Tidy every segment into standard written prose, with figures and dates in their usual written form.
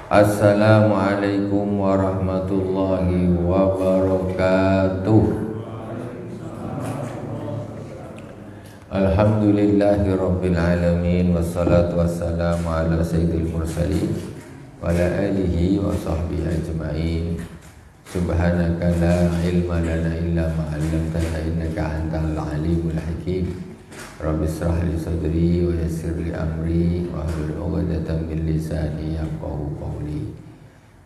Assalamualaikum warahmatullahi wabarakatuh. Alhamdulillahi rabbil alamin, wassalatu wassalamu ala sayyidil mursalin wa ala alihi wa sahbihi ajma'in. Subhanaka la ilma lana illa ma 'allamtana innaka antal alimul hakim. Rabbi israh li sadri wa yassir li amri wa hlul 'uqdatam min lisani yafqahu qawli.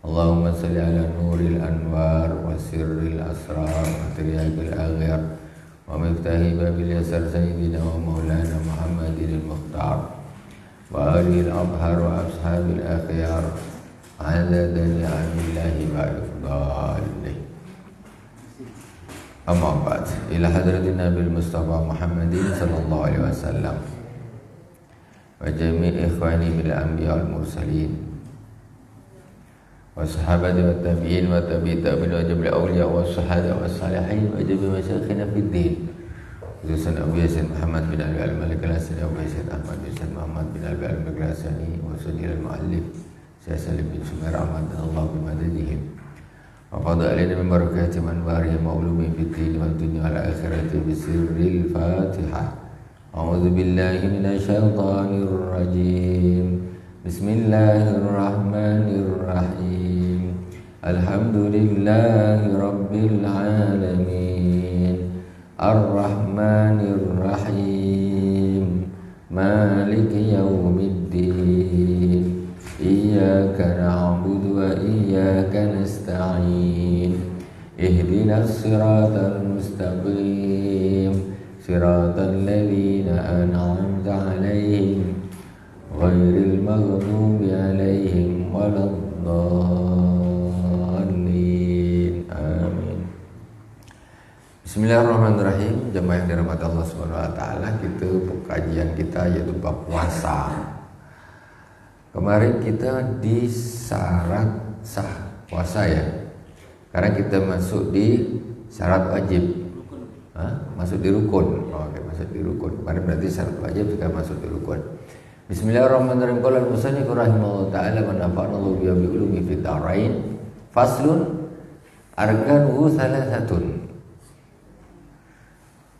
Allahumma shalli ala nuril anwar wa sirril asrar wa tiryaqil aghyar wa miftahi babil yasar sayyidina wa maulana Muhammadin al-Mukhtar wa alil abhar wa ashabil akhyar adadani amillahi wa ifdalih. Amma ba'd, ila hadratin Nabil Mustafa Muhammadin sallallahu alaihi wasallam wa jami' ikhwani bil anbiya wal mursalin wa sahabati wa tabi'in wa tabi'in wa jami'il awliya wa sahada wa salihin wa jami'i masyayikhina fid din. Khususan Abu Yasin Muhammad bin Ali al-Malik al-Asani, Abu Yasin Ahmad bin Said Muhammad bin Ali al-Malik al-Asani wa Sayyid al-Mu'allif Syekh Salim bin Sumair Ahmad dan Allah bimadadihim. وقضى علينا من بركات أنوارهم وعلومهم في الدين والدنيا والآخرة بسر الفاتحة. أعوذ بالله من الشيطان الرجيم. بسم الله الرحمن الرحيم. الحمد لله رب العالمين الرحمن الرحيم مالك يوم الدين إياك نعبد وإياك نستعين اهدنا الصراط المستقيم صراط الذين أنعمت عليهم غير المغضوب عليهم ولا الضالين آمين. Bismillahirrahmanirrahim. Jemaah yang dirahmati Allah Subhanahu wa taala, kita kajian kita yaitu bab puasa. Kemarin kita di syarat sah puasa ya. Sekarang kita masuk di syarat wajib. Masuk di rukun. Oke, masuk di rukun. Kemarin berarti syarat wajib, sekarang masuk di rukun. Bismillahirrahmanirrahim. Qala al-musannif rahimahullah ta'ala wa nafa'ana Allahu bi ulumi fid dharain. Faslun arkanuhu salasatun.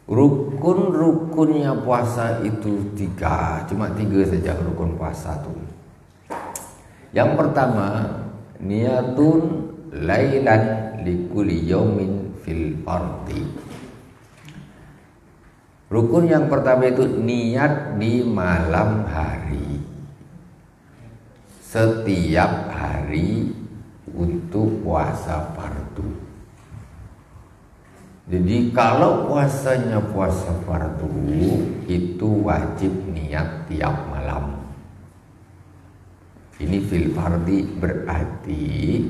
Rukun-rukunnya puasa itu 3. Cuma 3 saja rukun puasa itu. Yang pertama, niyatun lailan likulli yaumin fil fardhi. Rukun yang pertama itu niat di malam hari. Setiap hari untuk puasa fardu. Jadi kalau puasanya puasa fardu itu wajib niat tiap malam. Ini fil fardhi berarti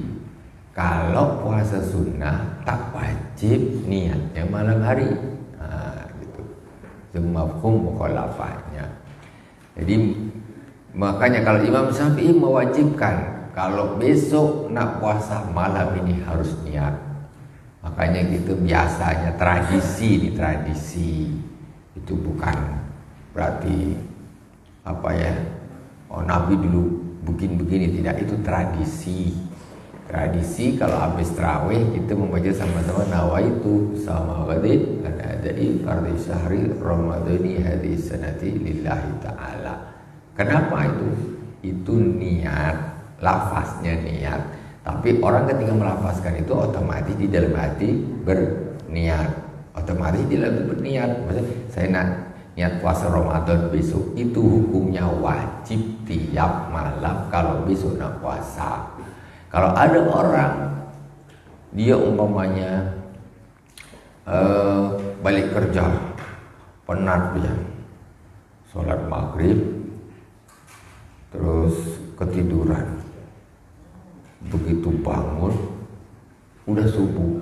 kalau puasa sunnah tak wajib niatnya malam hari. Gitu. Itu mafhum mukhalafahnya. Jadi makanya kalau Imam Syafi'i mewajibkan kalau besok nak puasa malam ini harus niat. Makanya gitu biasanya tradisi itu bukan berarti apa ya? Oh Nabi dulu begini, tidak, itu tradisi kalau habis tarawih kita membaca sama-sama nawaitu sama ghadin adai fardhi syahri ramadhani hadhihi sanati lillahi ta'ala. Kenapa itu niat, lafaznya niat, tapi orang ketika melafazkan itu otomatis di dalam hati berniat, maksudnya saya niat puasa Ramadan besok itu hukumnya wajib tiap malam kalau besok nak puasa. Kalau ada orang dia umpamanya balik kerja penat dia, sholat maghrib terus ketiduran, begitu bangun udah subuh,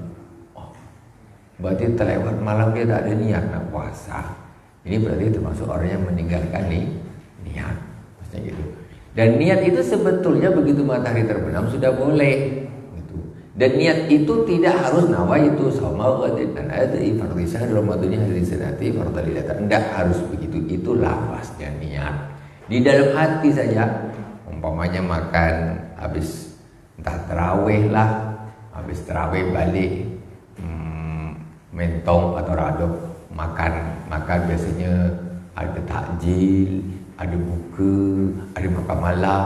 berarti terlewat malam dia tak ada niat nak puasa. Ini berarti termasuk orang yang meninggalkan niat, maksudnya gitu. Dan niat itu sebetulnya begitu matahari terbenam sudah boleh, gitu. Dan niat itu tidak harus nawaitu sama dan ada fardhi syahr ramadhani hadhihi sanati fardhalilatan. Tidak harus begitu, itu lafaznya niat. Di dalam hati saja umpamanya makan habis entah tarawih lah, habis tarawih balik mentong atau rado makan biasanya ada takjil, ada buka, ada makan malam.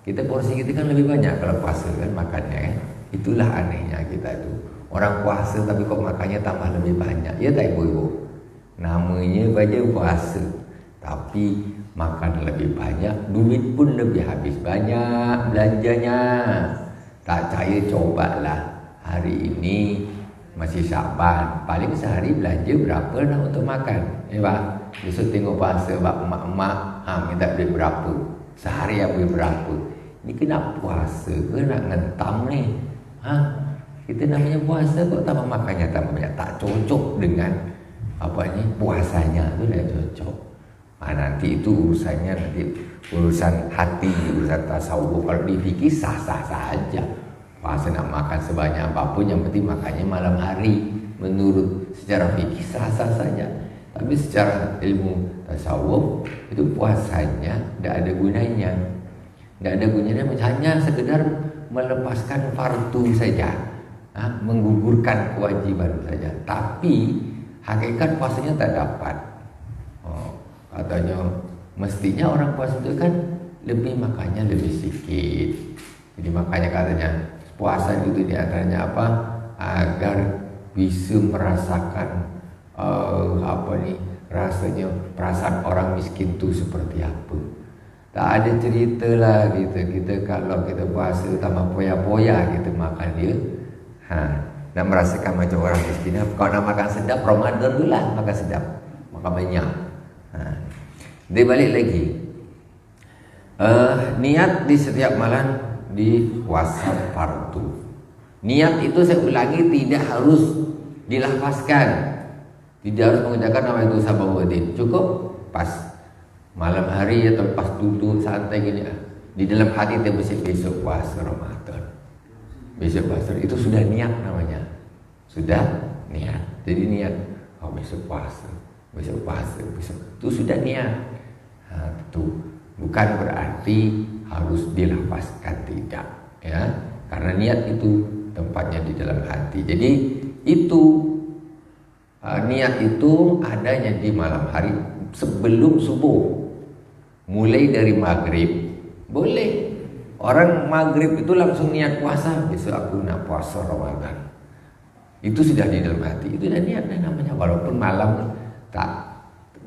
Kita porsi kita kan lebih banyak kalau puasa kan makannya kan. Itulah anehnya kita tu. Orang puasa tapi kok makannya tambah lebih banyak. Ya tak ibu-ibu. Namanya baca puasa tapi makan lebih banyak, duit pun lebih habis banyak belanjanya. Tak percaya cobalah hari ini masih Syaban, paling sehari belanja berapa nak untuk makan? Pak, besok tengok puasa pak emak-emak, minta duit berapa? Sehari habis berapa? Ini kena puasa ke nak ngentam ni? Kita namanya puasa kok tambah makannya tambah banyak, tak cocok dengan apa ni puasanya tu dah cocok. Nanti itu urusannya nanti urusan hati, urusan tasawuf. Kalau dipikir sah-sah saja. Puasa nak makan sebanyak apapun, yang penting makannya malam hari. Menurut secara fikih sah-sah saja. Tapi secara ilmu tasawuf itu puasanya tidak ada gunanya. Tidak ada gunanya, hanya sekedar melepaskan fardu saja, menggugurkan kewajiban saja. Tapi hakikat puasanya tak dapat. Katanya mestinya orang puasa itu kan lebih makannya lebih sedikit. Jadi makanya katanya puasa itu diantaranya apa? Agar bisa merasakan rasanya perasaan orang miskin itu seperti apa. Tak ada cerita lah kita kalau kita puasa tambah poya-poya kita makan dia. Nak merasakan macam orang miskin. Kalau nak makan sedap Ramadan tu lah makan sedap, makan banyak. Dia balik lagi. Niat di setiap malam di puasa fardu. Niat itu saya ulangi tidak harus dilafazkan, tidak harus mengucapkan nama itu Sababuddin. Cukup pas malam hari atau pas duduk santai gini, di dalam hati kita besok puasa Ramadan. Besok puasa itu sudah niat namanya. Sudah niat. Jadi niat besok puasa. Besok puasa, besok itu sudah niat. Itu bukan berarti harus dilafazkan, tidak, ya. Karena niat itu tempatnya di dalam hati. Jadi itu niat itu adanya di malam hari sebelum subuh. Mulai dari maghrib boleh. Orang maghrib itu langsung niat puasa, besok aku nak puasa Ramadan. Itu sudah di dalam hati. Itu dah niat namanya. Walaupun malam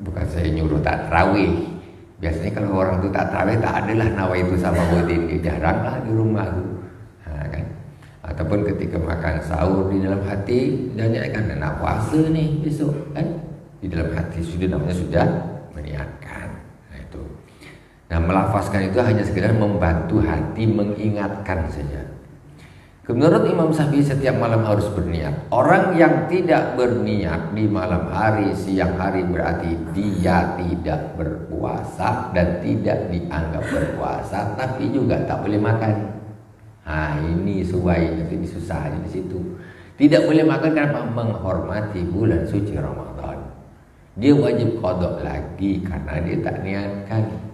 bukan saya nyuruh tak tarawih. Biasanya kalau orang tu tak tarawih tak adalah nawa itu sama Budin, jaranglah di rumah tu. Kan? Ataupun ketika makan sahur di dalam hati dan kan nak puasa ni besok kan, di dalam hati sudah namanya sudah meniatkan. Itu. Nah, melafazkan itu hanya sekedar membantu hati mengingatkan saja. Menurut Imam Syafi'i setiap malam harus berniat. Orang yang tidak berniat di malam hari, siang hari berarti dia tidak berpuasa dan tidak dianggap berpuasa, tapi juga tak boleh makan. Ini suai, ini susah di situ. Tidak boleh makan karena menghormati bulan suci Ramadan. Dia wajib qada lagi karena dia tak niatkan.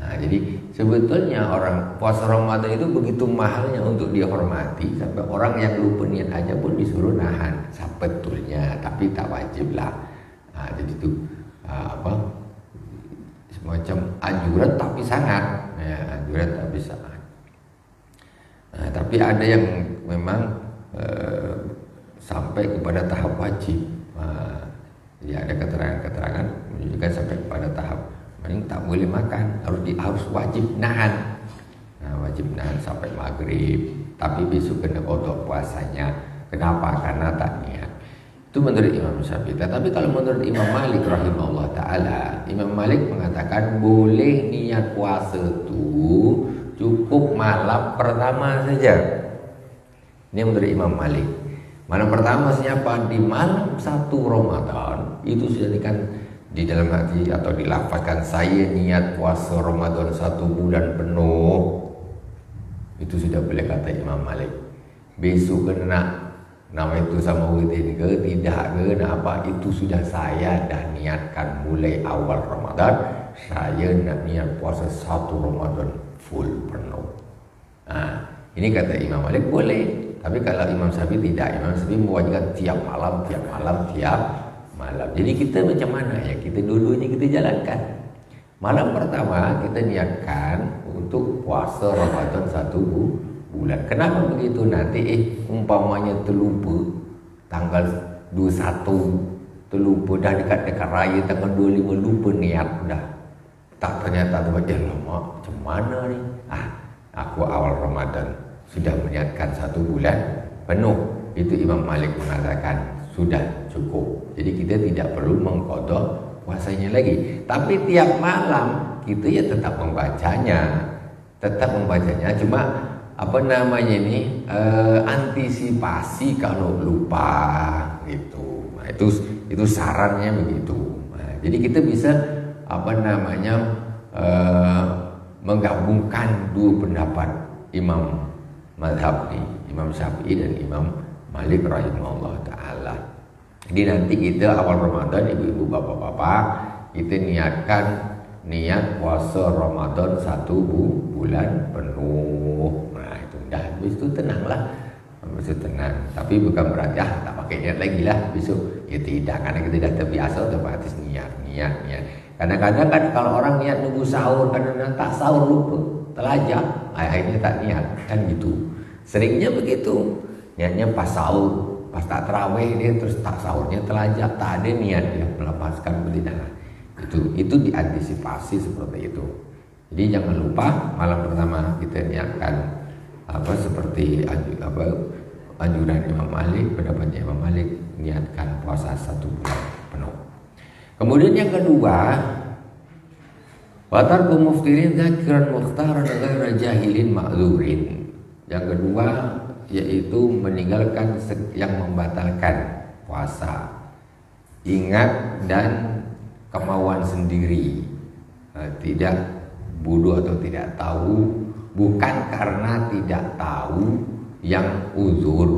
Jadi sebetulnya orang puasa Ramadan itu begitu mahalnya untuk dihormati sampai orang yang lupa niat aja pun disuruh nahan sebetulnya, tapi tak wajib lah. Jadi itu semacam anjuran tapi sangat, ya, anjuran tapi sangat. Tapi ada yang memang sampai kepada tahap wajib. Jadi ada keterangan-keterangan menunjukkan sampai kepada tahap tak boleh makan, harus wajib nahan. Wajib nahan sampai maghrib. Tapi besok kena kodok puasanya. Kenapa? Karena tak niat. Itu menurut Imam Syafi'i. Tapi kalau menurut Imam Malik rahimahullah ta'ala, Imam Malik mengatakan boleh niat puasa itu cukup malam pertama saja. Ini menurut Imam Malik. Malam pertama maksudnya apa? Di malam 1 Ramadan itu sudah kan di dalam hati atau dilafazkan saya niat puasa Ramadan 1 bulan penuh. Itu sudah boleh kata Imam Malik. Besok kena nama itu sama Udin ke tidak ke apa, itu sudah saya dah niatkan mulai awal Ramadan saya nak niat puasa 1 Ramadan full penuh. Nah, ini kata Imam Malik boleh. Tapi kalau Imam Syafi'i tidak, Imam Syafi'i mewajibkan tiap malam. Jadi kita macam mana ya? Kita dua-duanya kita jalankan. Malam pertama kita niatkan untuk puasa Ramadan 1 bulan. Kenapa begitu? Nanti umpamanya terlupa tanggal 21, terlupa dah dekat raya tanggal 25, lupa niat dah. Tak ternyata tu lama macam mana ni? Aku awal Ramadan sudah meniatkan 1 bulan penuh. Itu Imam Malik mengatakan sudah cukup. Jadi kita tidak perlu mengqada puasanya lagi. Tapi tiap malam kita ya tetap membacanya. Cuma antisipasi kalau lupa gitu. Nah, itu sarannya begitu. Nah, jadi kita bisa menggabungkan dua pendapat Imam Mazhab nih, Imam Syafi'i dan Imam Malik rahimahullah ta'ala. Jadi nanti kita awal Ramadan, ibu-ibu bapak-bapak, kita niat puasa Ramadan 1 bulan penuh. Nah itu dah, habis itu tenanglah, habis itu tenang. Tapi bukan berarti tak pakai niat lagi lah besok. Ya tidak, karena kita dah terbiasa otomatis niat. Kadang-kadang kan kalau orang niat nunggu sahur, kadang-kadang tak sahur lupa, telajak, akhirnya tak niat, kan gitu. Seringnya begitu, niatnya pas sahur, pas tak terawih dia terus tak sahurnya telajak, tak ada niat dia melepaskan belidangan. Itu diantisipasi seperti itu. Jadi jangan lupa malam pertama kita niatkan seperti anjuran Imam Malik, pendapatnya Imam Malik, niatkan puasa 1 bulan penuh. Kemudian yang kedua, watarku muftirin zakiran mukhtaran ghaira jahilin ma'dzurin. Yang kedua yaitu meninggalkan yang membatalkan puasa, ingat dan kemauan sendiri, tidak bodoh atau tidak tahu, bukan karena tidak tahu yang uzur.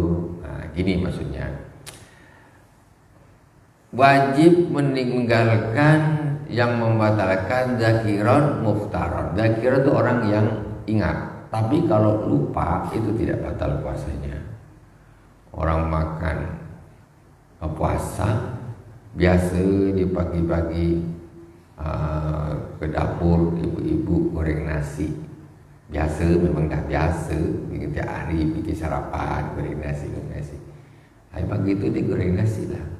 Nah, ini maksudnya. Wajib meninggalkan yang membatalkan zakiran mukhtaran. Zakiran itu orang yang ingat, tapi kalau lupa itu tidak batal puasanya. Orang makan puasa biasa di pagi-pagi ke dapur ibu-ibu goreng nasi. Biasa, memang dah biasa, bikin tiap hari bikin sarapan goreng nasi. Hari pagi itu dia goreng nasi lah.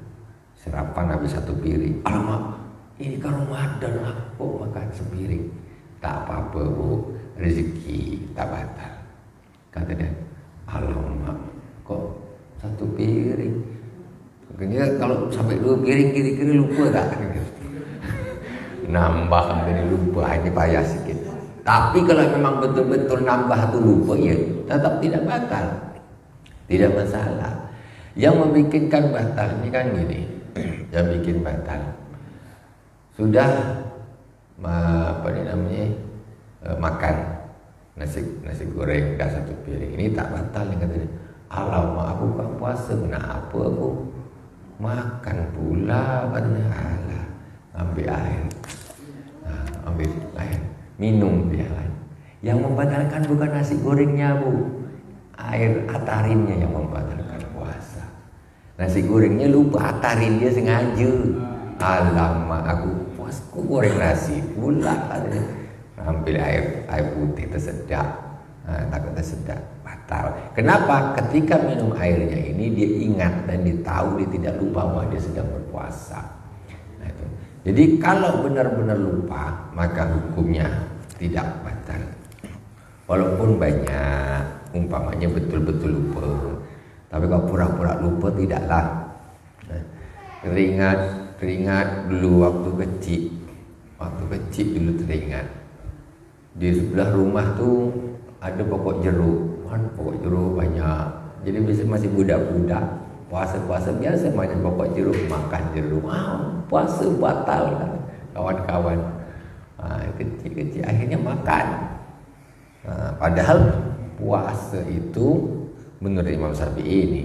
Sarapan habis 1 piring. Alamak, ini kan Ramadan, aku makan sepiring. Tak apa-apa bu, rezeki tak batal. Kata dia, alamak, kok 1 piring? Makanya kalau sampai 2 piring kira-kira lupa tak? Nambah ini lupa, ini payah sikit. Tapi kalau memang betul-betul nambah tu lupa, ya tetap tidak batal, tidak masalah. Yang membikinkan batal ini kan gini, yang bikin batal sudah makan nasi goreng dah 1 piring, ini tak batal nih katanya. Alamak, aku kan puasa, kenapa aku makan pula katanya. Alah, ambil air, minum dia kan. Yang membatalkan bukan nasi gorengnya bu, air atarinnya yang membatalkan puasa. Nasi gorengnya lupa, atarin dia sengaja. Alamak, aku goreng nasi pula katanya. Ambil air putih tersedak, takut tersedak, batal. Kenapa? Ketika minum airnya ini dia ingat dan dia tahu, dia tidak lupa bahwa dia sedang berpuasa. Nah, itu. Jadi kalau benar-benar lupa, maka hukumnya tidak batal. Walaupun banyak, umpamanya betul-betul lupa. Tapi kalau pura-pura lupa tidaklah. Teringat dulu waktu kecil dulu teringat. Di sebelah rumah tuh ada pokok jeruk. Pokok jeruk banyak. Jadi biasa masih budak-budak, puasa-puasa biasa makan pokok jeruk, makan jeruk. Puasa batal kan kawan-kawan. Kecil-kecil akhirnya makan. Padahal puasa itu menurut Imam Syafi'i ini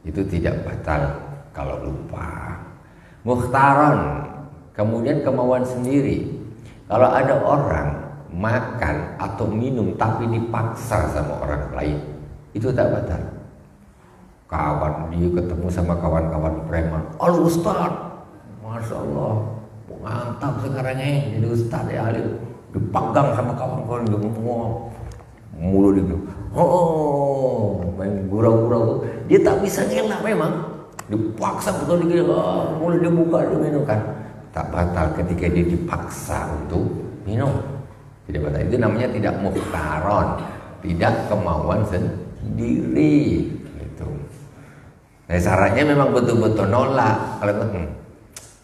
itu tidak batal kalau lupa. Mukhtaran, kemudian kemauan sendiri. Kalau ada orang makan atau minum tapi dipaksa sama orang lain, itu tak batal. Kawan dia ketemu sama kawan-kawan preman, "Al Ustaz, Masya Allah, mantap sekarang jadi Ustaz ya alim." Dipegang sama kawan-kawan dia ngomong mulu dia, main gurau-gurau. Dia tak bisa ngelak memang, dipaksa betul dia, mulai dia buka dia minum kan. Tak batal ketika dia dipaksa untuk minum. Tidak batal. Itu namanya tidak muhtaron, tidak kemauan sendiri. Gitu. Nah, syaratnya memang betul-betul nolak. Kalau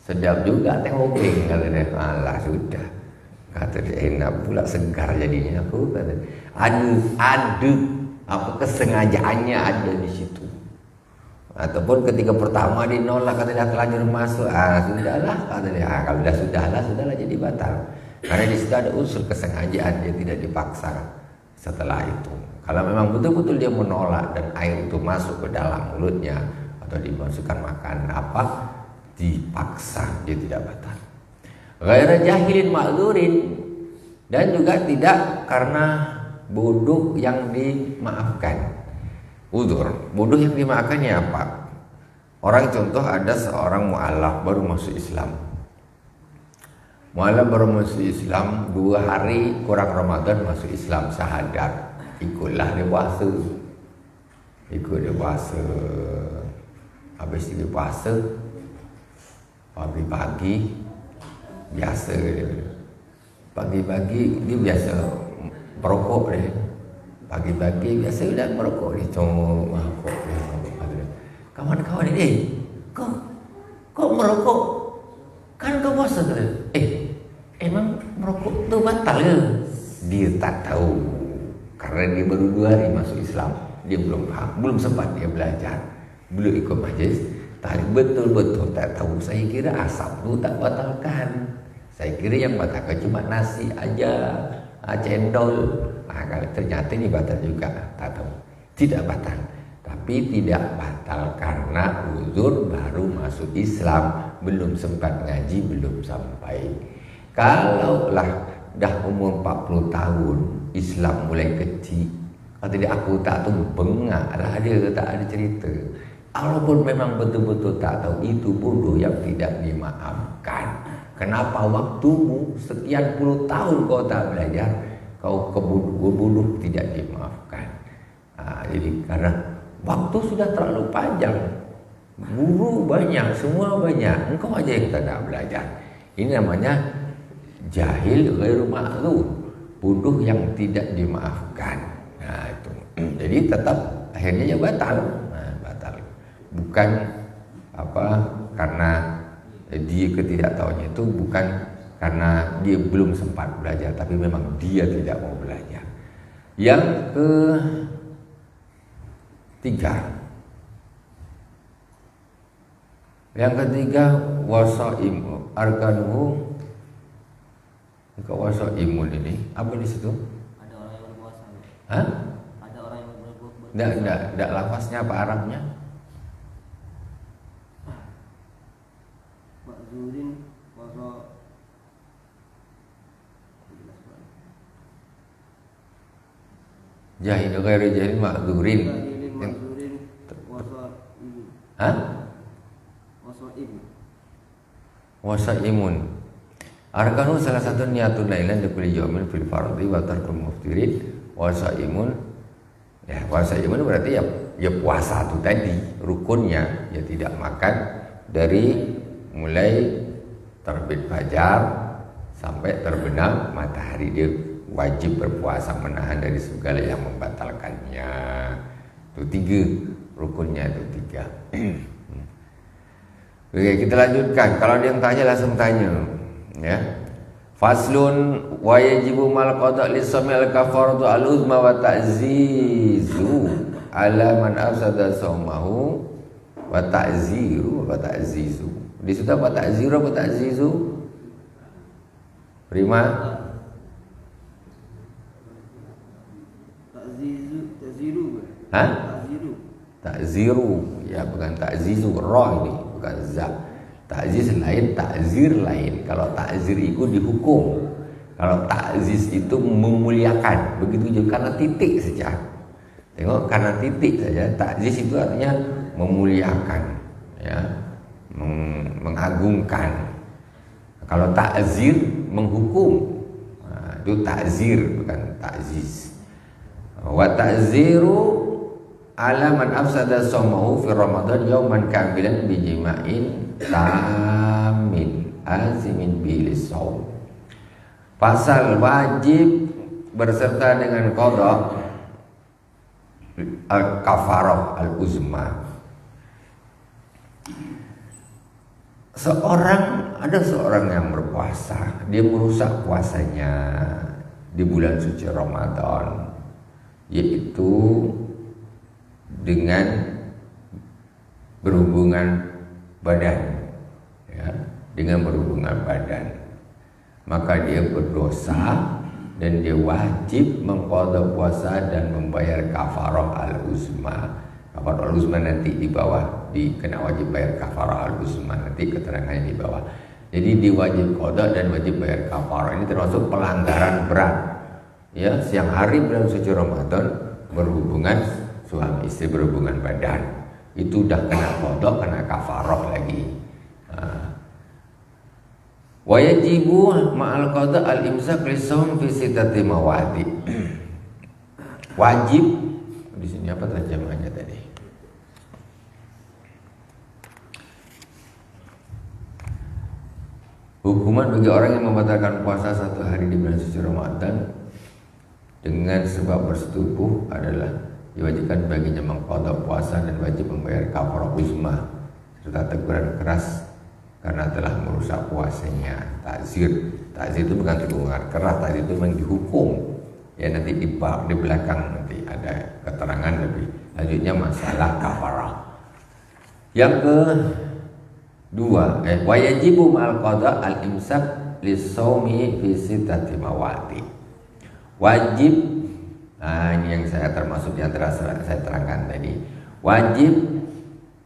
sedap juga teh hobi, kalau dia malah sudah. Kata dia enak pula, segar jadinya. Aku kata ada apa kesengajaannya ada di situ. Ataupun ketika pertama dia nolak, kata dia terlanjur masuk, sudahlah, kata dia, kalau sudahlah jadi batal. Karena di situ ada unsur kesengajaan, dia tidak dipaksa setelah itu. Kalau memang betul-betul dia menolak dan air itu masuk ke dalam mulutnya atau dimasukkan makan apa, dipaksa, dia tidak batal. Ghaira jahilin ma'dzurin, dan juga tidak karena bodoh yang dimaafkan. Udzur, bodoh yang dimaafkannya apa? Orang contoh ada seorang mu'alaf baru masuk Islam. Mu'alaf baru masuk Islam 2 hari kurang Ramadan masuk Islam, syahadat. Ikutlah dia puasa. Habis dia puasa pagi-pagi biasa dia. Pagi-pagi dia biasa merokok dia. Pagi-pagi biasa udah merokok dia. Merokok dia. Kawan-kawan ini, kok merokok? Kan kau puasa tu. Emang merokok tu batal ke? Dia tak tahu. Karena dia baru 2 hari masuk Islam. Dia belum paham, belum sempat dia belajar. Belum ikut majlis. Tak betul-betul tak tahu. Saya kira asap tu tak batalkan. Saya kira yang batalkan cuma nasi aja, cendol. Kalau ternyata ini batal juga, tak tahu. Tidak batal. Tapi tidak batal karena uzur baru masuk Islam, belum sempat ngaji, belum sampai. Kalaulah dah umur 40 tahun, Islam mulai kecil, kata dia aku tak tahu, bengak lah dia, tak ada cerita. Walaupun memang betul-betul tak tahu, itu bodoh yang tidak dimaafkan. Kenapa waktumu sekian puluh tahun kau tak belajar, kau bodoh tidak dimaafkan. Jadi karena waktu sudah terlalu panjang, guru banyak, semua banyak, engkau aja yang tak belajar. Ini namanya jahil ghairu ma'dzur, bodoh yang tidak dimaafkan. Nah itu. Jadi tetap akhirnya ya batal. Batal. Bukan apa karena dia ketidaktahuannya itu bukan karena dia belum sempat belajar, tapi memang dia tidak mau belajar. Yang ketiga wasaim arkanuhu. Wasaimun ini apa di situ? Ada orang yang berpuasa. Hah? Ada orang yang berpuasa. Enggak lafaznya apa Arabnya? Ma'zurin wasa. Jahil ghairu jahil ma'dzurin. Jahilin ma'zurin wasa ibu. Hah? Wasa ibu. Wasaimun. Arkanu salah satu niatun lailan di kulli yaumin fil fardhi wa tarkul muftirin. Wasaimun. Ya, wasaimun berarti ya puasa itu tadi, rukunnya ya tidak makan dari mulai terbit fajar sampai terbenam matahari. Dia wajib berpuasa, menahan dari segala yang membatalkannya. Itu 3 rukunnya, itu 3. Oke, kita lanjutkan. Kalau ada yang tanya langsung tanya, ya. Faslun wa yajibu mal qada' lisami al-kafaratu al-uzma wa ta'zizu ala man afsada saumahu wa ta'zizu. Di situ apa ta'ziru apa ta'zizu? Prima? Ta'ziru. Hah? Ta'ziru. Ya, bukan ta'zizu, ra ini, bukan za. Ta'ziz lain, ta'zir lain. Kalau ta'zir itu dihukum. Kalau ta'ziz itu memuliakan, begitu juga karena titik saja. Tengok, karena titik saja. Ta'ziz itu artinya memuliakan, ya, mengagungkan. Kalau ta'zir menghukum, nah, itu ta'zir bukan ta'ziz. Wa ta'ziru ala man afsada shaumahu fi Ramadan yauman kamilan bi jima'in tamin azimin bilis shaum. Pasal wajib berserta dengan qada al-kafarah al-uzma. Ada seorang yang berpuasa, dia merusak puasanya di bulan suci Ramadan, yaitu dengan berhubungan badan, ya, dengan berhubungan badan. Maka dia berdosa dan dia wajib mengqadha puasa dan membayar kafarah al-uzma. Kafarah al-uzma nanti di bawah, kena wajib bayar kafarah al-uzma, nanti keterangannya di bawah. Jadi dia wajib qadha dan wajib bayar kafarah. Ini termasuk pelanggaran berat. Ya, siang hari bulan suci Ramadan berhubungan suami istri, berhubungan badan. Itu udah kena qadha, kena kafarah lagi. Wa yajibu ma'al qada al-imsak lisawm fi sittati mawadi. Wajib di sini apa terjemahannya tadi? Hukuman bagi orang yang membatalkan puasa satu hari di bulan suci Ramadan dengan sebab bersetubuh adalah diwajibkan baginya mengqadha puasa dan wajib membayar kafarah uzma serta teguran keras karena telah merusak puasanya. Ta'zir itu bukan teguran keras, ta'zir itu memang dihukum. Ya, nanti di belakang nanti ada keterangan lebih lanjutnya masalah kafarah. Yang kedua, wa yajibu ma'al qada al-imsak lis-shaumi fi sittati mawadi. Wajib, nah ini yang saya termasuk di antara saya terangkan tadi. Wajib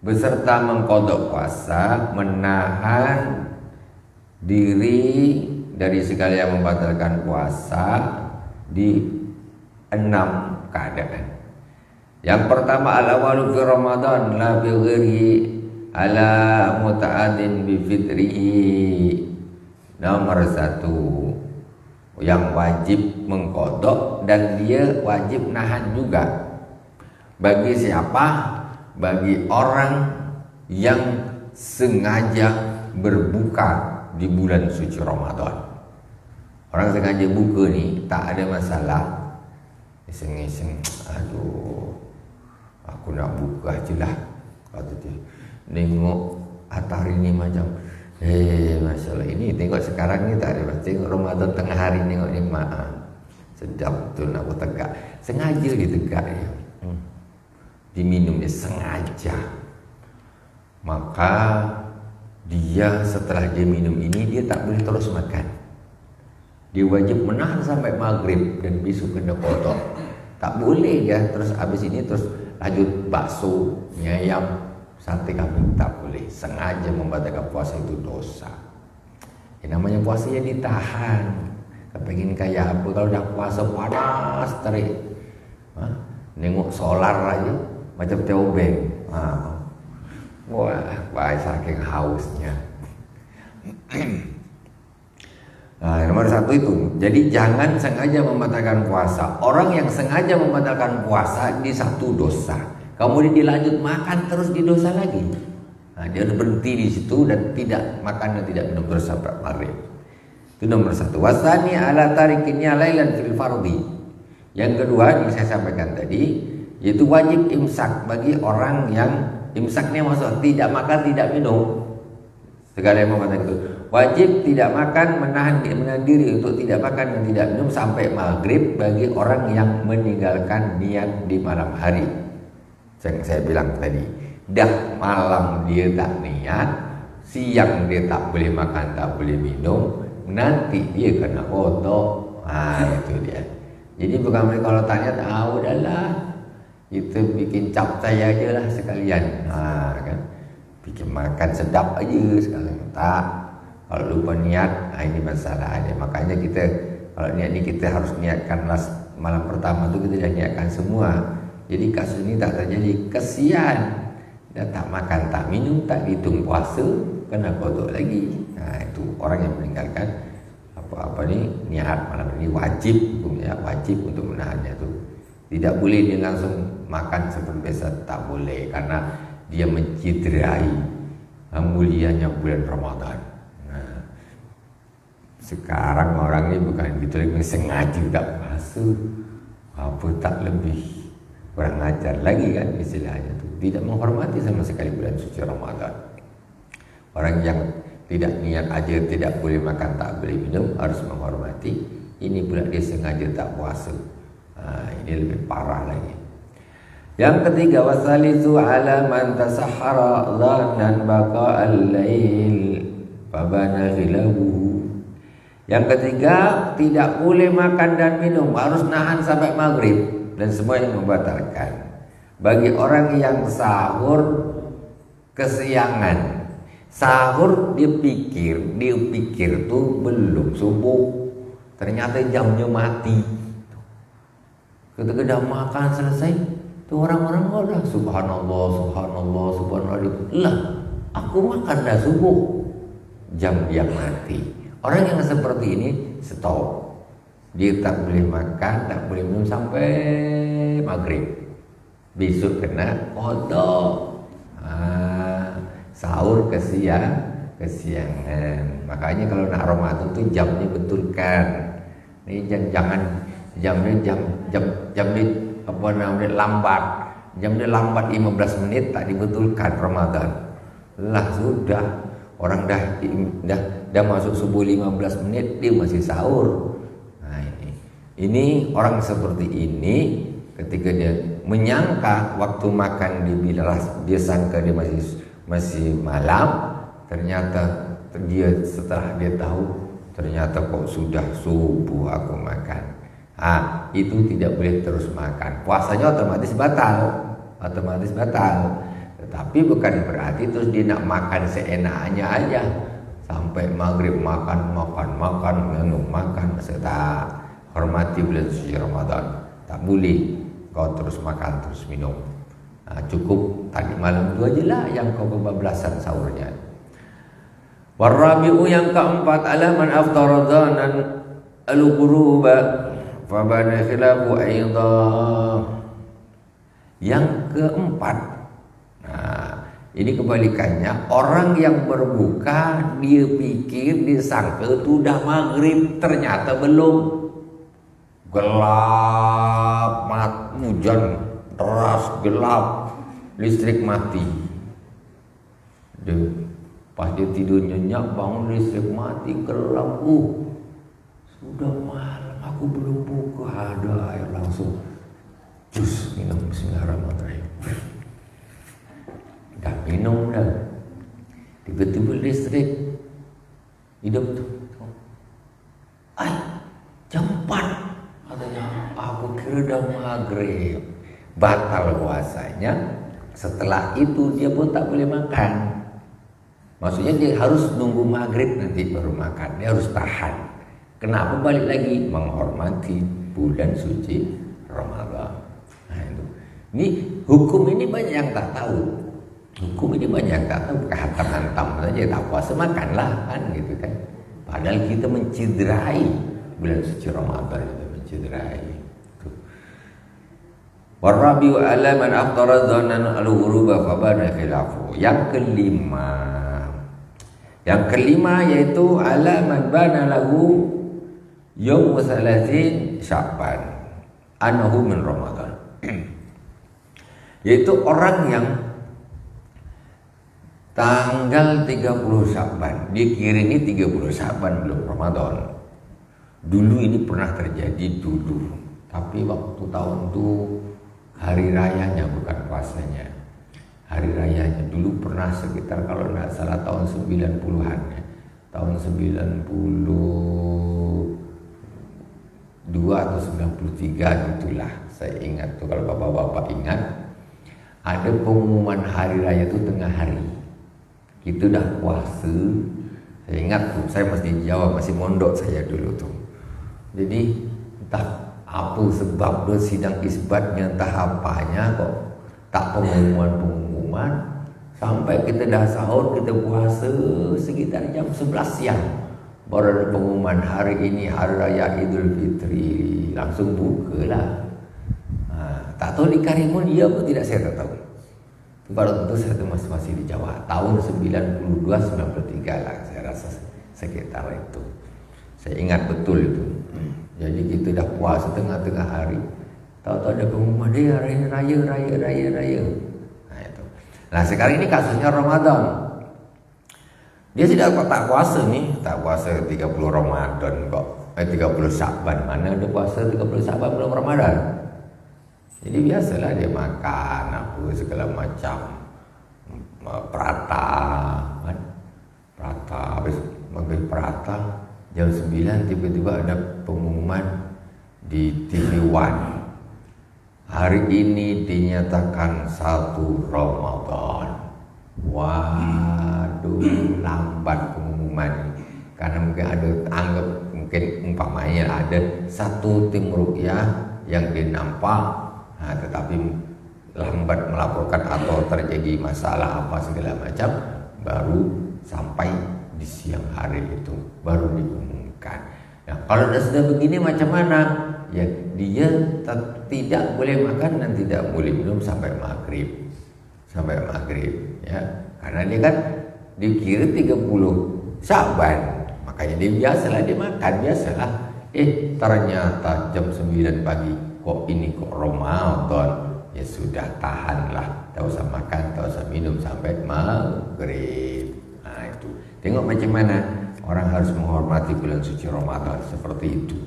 beserta mengqadha puasa, menahan diri dari segala yang membatalkan puasa di 6 keadaan. Yang pertama, al-awalu fi Ramadan la bi ghairi ala muta'adin bi fitrihi. Nomor 1, yang wajib mengqadha dan dia wajib nahan juga. Bagi siapa? Bagi orang yang sengaja berbuka di bulan suci Ramadan. Orang sengaja buka ni tak ada masalah. Iseng-iseng, aduh, aku nak buka je lah, kata dia. Tengok atari ni macam masalah ini. Tengok sekarang ni tak ada. Tengok Ramadan tengah hari, tengok ni sedap betul, aku tegak. Sengaja dia tegak dia. Diminum dia sengaja. Maka dia setelah dia minum ini, dia tak boleh terus makan. Dia wajib menahan sampai maghrib dan besok kena qadha. Tak boleh dia terus habis ini terus lanjut bakso, mie ayam, sate kambing, tak boleh. Sengaja membatalkan puasa itu dosa. Namanya puasa yang ditahan. Kepengin kayak apa kalau dah puasa panas terik. Nengok solar aja macam teobeng. Wah, saking hausnya. Nomor 1 itu. Jadi jangan sengaja membatalkan puasa. Orang yang sengaja membatalkan puasa di satu dosa, kemudian dilanjut makan terus di dosa lagi. Dia harus berhenti di situ dan tidak makan dan tidak minum terus sampai maghrib. Itu nomor 1. Wasani ala tarikinnya lailan fil fardhi. Yang kedua yang saya sampaikan tadi, yaitu wajib imsak bagi orang yang imsaknya maksud tidak makan tidak minum. Segala yang mengatakan itu wajib tidak makan, menahan diri untuk tidak makan dan tidak minum sampai maghrib bagi orang yang meninggalkan niat di malam hari. Yang saya bilang tadi, dah malam dia tak niat, siang dia tak boleh makan, tak boleh minum, nanti dia kena kotor. Itu dia. Jadi bukan mereka kalau tanya, udahlah, kita bikin capcay aja lah sekalian, kan? Bikin makan sedap aja sekalian. Tak, kalau lupa niat, ini masalah ada. Makanya kita Kalau niat ini kita harus niatkan malam pertama itu kita sudah niatkan semua. Jadi kasus ini tak terjadi. Kesian, dia tak makan, tak minum, tak dihitung puasa, kena kodok lagi. Nah itu orang yang meninggalkan apa nih niat malam ini wajib hukumnya, wajib untuk menahannya itu. Tidak boleh dia langsung makan seperti biasa, tak boleh, karena dia menciderai mulianya bulan Ramadan. Nah, sekarang orang ini bukan gitu lagi, sengaja tak puasa, apa tak lebih kurang ajar lagi kan istilahnya itu. Tidak menghormati sama sekali bulan suci Ramadan. Orang yang tidak niat aja tidak boleh makan, tak boleh minum, harus menghormati. Ini pula dia sengaja tak puasa. Nah, ini lebih parah lagi. Yang ketiga, wasalisu ala man tasahhara dhannan baqa al-lail fabana khilabuhu. Yang ketiga, tidak boleh makan dan minum, harus nahan sampai maghrib, dan semua yang membatalkan. Bagi orang yang sahur kesiangan, sahur dia pikir tuh belum subuh, ternyata jamnya mati. Ketika dah makan selesai, tuh orang-orang udah subhanallah, subhanallah, subhanallah. Lah, aku makan dah subuh, jam dia mati. Orang yang seperti ini stop. Dia tak boleh makan, tak boleh minum sampai maghrib. Besok kena kodok. Sahur kesiangan. Makanya kalau nak Ramadan tuh jamnya betulkan. Ini jangan jamnya apa namanya lambat. Jamnya lambat 15 menit tak dibetulkan Ramadan. Lah sudah, orang dah masuk subuh 15 menit dia masih sahur. Nah ini orang seperti ini ketika dia menyangka waktu makan dia sangka dia masih malam, ternyata dia setelah dia tahu ternyata kok sudah subuh aku makan. Itu tidak boleh terus makan. Puasanya otomatis batal. Tetapi bukan berarti terus dia nak makan seenaknya aja sampai maghrib makan, minum makan, serta hormati bulan suci Ramadan. Tak boleh kau terus makan terus minum. Cukup tadi malam itu aja lah yang kau kebablasan sahurnya. Warabi'u yang keempat, alaman aftaradhanan al-quruba fabana khilafu aidah. Yang keempat, ini kebalikannya, orang yang berbuka dia pikir, dia sangka itu udah maghrib, ternyata belum. Gelap, hujan deras, gelap, listrik mati. Pas dia tidur nyenyak, bangun listrik mati, gelap. Sudah malam, aku belum buka. Ada air langsung jus minum, bismillahirrahmanirrahim. Dah minum dah, tiba-tiba listrik hidup tuh. Jam 4 katanya, aku kira dah maghrib. Batal puasanya. Setelah itu dia pun tak boleh makan. Maksudnya dia harus nunggu maghrib nanti baru makan. Dia harus tahan. Kenapa? Balik lagi menghormati bulan suci Ramadan. Nah itu. Ini hukum ini banyak yang tak tahu. Hukum ini banyak yang tak tahu. Hantam-hantam saja tak puasa makanlah kan gitu kan. Padahal kita menciderai bulan suci Ramadan itu, menciderai. Warabi'u ala man aftara dhannan al-ghuruba fabana khilafu. Yang kelima yaitu ala man bana lahu yaum 30 Sya'ban annahu min Ramadan. Yaitu orang yang tanggal 30 Sya'ban dia kira ini 30 Sya'ban belum Ramadan. Dulu ini pernah terjadi dulu, tapi waktu tahun itu hari rayanya bukan puasanya. Hari rayanya dulu pernah sekitar kalau tidak salah tahun 90-an ya. Tahun 92 atau 93 gitulah. Saya ingat tuh, kalau bapak-bapak ingat, ada pengumuman hari raya itu tengah hari. Itu dah puasa. Saya ingat tuh, saya masih di Jawa, masih mondok saya dulu tuh. Jadi entah apa sebab dia sidang isbatnya, entah apanya kok tak pengumuman sampai kita dah sahur, kita puasa sekitar jam 11 siang baru ada pengumuman hari ini hari raya Idul Fitri, langsung bukalah. Tak tahu di Karimun iya atau tidak, saya tak tahu. Pada tentu saya itu masih di Jawa tahun 92-93 lah, saya rasa sekitar itu. Saya ingat betul itu. Jadi kita dah puasa tengah-tengah hari, tahu-tahu ada pengumuman dia hari ini raya. Nah itu. Nah sekarang ini kasusnya Ramadan. Dia tidak tak puasa nih, tak puasa 30 Ramadan kok. 30 Sya'ban, mana ada puasa 30 Sya'ban belum Ramadan. Jadi biasalah dia makan apa segala macam, prata, kan? Prata, habis maghrib prata jam 9 tiba-tiba ada pengumuman di TV One. Hari ini dinyatakan 1 Ramadan. Waduh, lambat pengumuman. Karena mungkin ada anggap, mungkin umpamanya ada satu tim ruqyah yang dinampak, tetapi lambat melaporkan atau terjadi masalah apa segala macam, baru sampai di siang hari itu baru diumumkan. Nah, kalau sudah begini macam mana? Ya dia tidak boleh makan dan tidak boleh minum sampai maghrib. Ya, karena dia kan dikira 30 Sya'ban, makanya dia biasalah dia makan biasalah. Ternyata jam 9 pagi kok Ramadan, ya sudah tahanlah, tak usah makan, tak usah minum sampai maghrib. Nah itu, tengok macam mana orang harus menghormati bulan suci Ramadan seperti itu.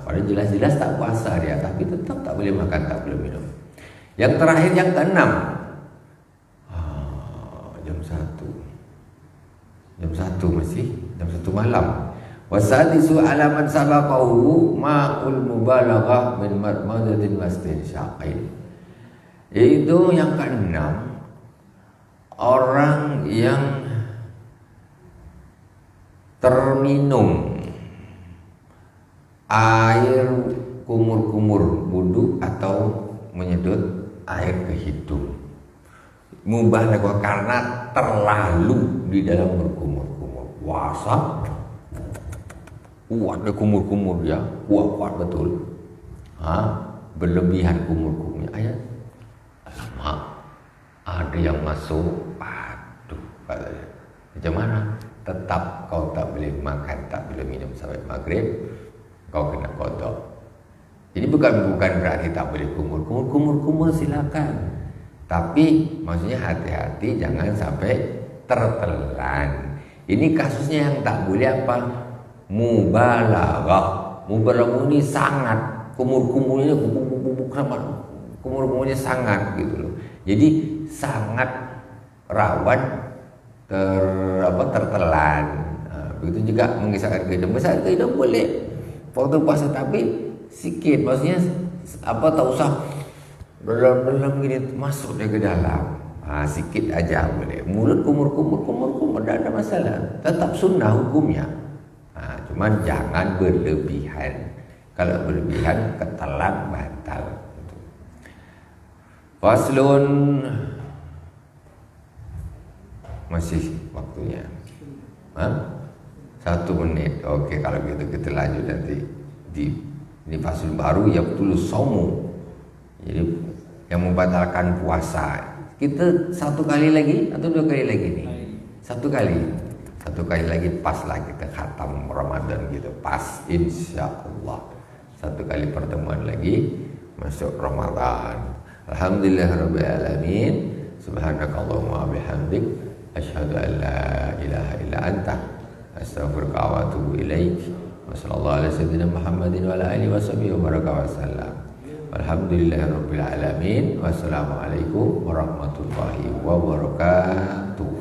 Padahal jelas-jelas tak puasa dia, tapi tetap tak boleh makan, tak boleh minum. Yang terakhir, yang keenam, jam 1 masih, jam 1 malam. Wasadisu alaman sabaqahu ma'ul mubalaghah min madmadatin wastinsyaqin. Yaitu yang keenam, orang yang terminum air kumur-kumur wudu atau menyedot air ke hidung. Mubalaghah karena terlalu di dalam berkumur-kumur. Puasa kuat deh kumur-kumur ya, kuat betul. Berlebihan kumur-kumurnya. Alamak, ada yang masuk. Aduh, katanya. Macam mana? Tetap kau tak boleh makan, tak boleh minum sampai maghrib. Kau kena qada. Ini bukan berarti tak boleh kumur silakan. Tapi maksudnya hati-hati jangan sampai tertelan. Ini kasusnya yang tak boleh apa? Mubalaghah ini sangat, kumur-kumurnya sangat gitu loh. Jadi sangat rawan tertelan. Begitu juga mengisahkan ke hidung boleh waktu puasa, tapi sikit, maksudnya tak usah dalam gini masuk dia ke dalam. Sikit aja boleh. Mulut kumur tak ada masalah, tetap sunnah hukumnya. Cuman jangan berlebihan. Kalau berlebihan ketelan batal. Faslun, masih waktunya 1 menit. Oke, kalau gitu kita lanjut nanti ini faslun baru ya, betul somu. Jadi yang membatalkan puasa. Kita 1 kali lagi atau 2 kali lagi nih? 1 kali. 1 kali lagi pas lah kita khatam Ramadan gitu, pas insyaallah. 1 kali pertemuan lagi masuk Ramadan. Alhamdulillahirabbil alamin. Subhanakallahumma bihamdik asyhadu an la ilaha illa anta astaghfiruka wa atubu ilaik. Wa sallallahu ala sayyidina Muhammadin wa ala alihi washabihi wa baraka wasallam. Alhamdulillahirabbil alamin. Wassalamualaikum warahmatullahi wabarakatuh.